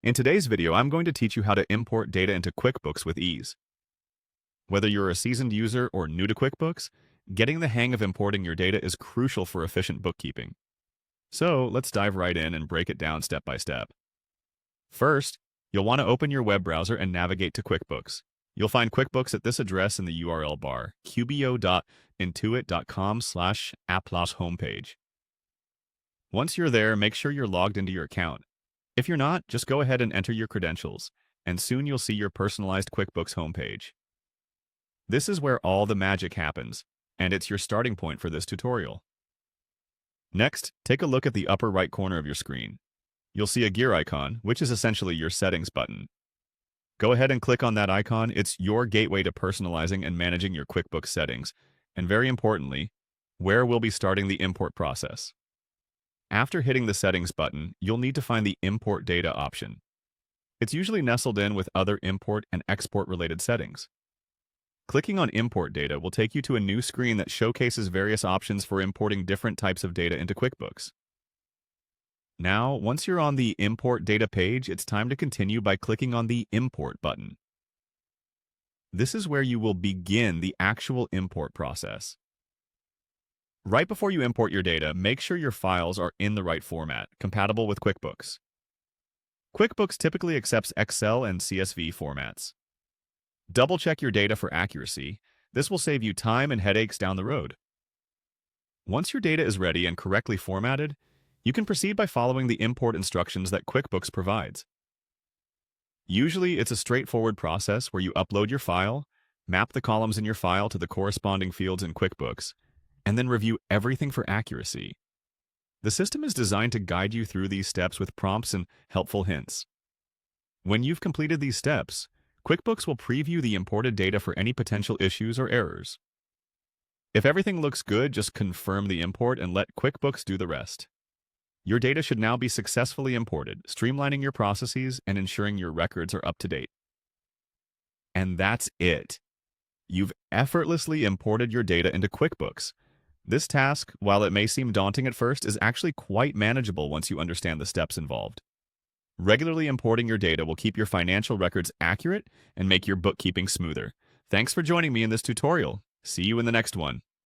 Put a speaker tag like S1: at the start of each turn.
S1: In today's video, I'm going to teach you how to import data into QuickBooks with ease. Whether you're a seasoned user or new to QuickBooks, getting the hang of importing your data is crucial for efficient bookkeeping. So let's dive right in and break it down step by step. First, you'll want to open your web browser and navigate to QuickBooks. You'll find QuickBooks at this address in the URL bar, qbo.intuit.com/app/homepage. Once you're there, make sure you're logged into your account. If you're not, just go ahead and enter your credentials, and soon you'll see your personalized QuickBooks homepage. This is where all the magic happens, and it's your starting point for this tutorial. Next, take a look at the upper right corner of your screen. You'll see a gear icon, which is essentially your settings button. Go ahead and click on that icon. It's your gateway to personalizing and managing your QuickBooks settings, and very importantly, where we'll be starting the import process. After hitting the Settings button, you'll need to find the Import Data option. It's usually nestled in with other import and export-related settings. Clicking on Import Data will take you to a new screen that showcases various options for importing different types of data into QuickBooks. Now, once you're on the Import Data page, it's time to continue by clicking on the Import button. This is where you will begin the actual import process. Right before you import your data, make sure your files are in the right format, compatible with QuickBooks. QuickBooks typically accepts Excel and CSV formats. Double-check your data for accuracy. This will save you time and headaches down the road. Once your data is ready and correctly formatted, you can proceed by following the import instructions that QuickBooks provides. Usually, it's a straightforward process where you upload your file, map the columns in your file to the corresponding fields in QuickBooks, and then review everything for accuracy. The system is designed to guide you through these steps with prompts and helpful hints. When you've completed these steps, QuickBooks will preview the imported data for any potential issues or errors. If everything looks good, just confirm the import and let QuickBooks do the rest. Your data should now be successfully imported, streamlining your processes and ensuring your records are up to date. And that's it. You've effortlessly imported your data into QuickBooks. This task, while it may seem daunting at first, is actually quite manageable once you understand the steps involved. Regularly importing your data will keep your financial records accurate and make your bookkeeping smoother. Thanks for joining me in this tutorial. See you in the next one.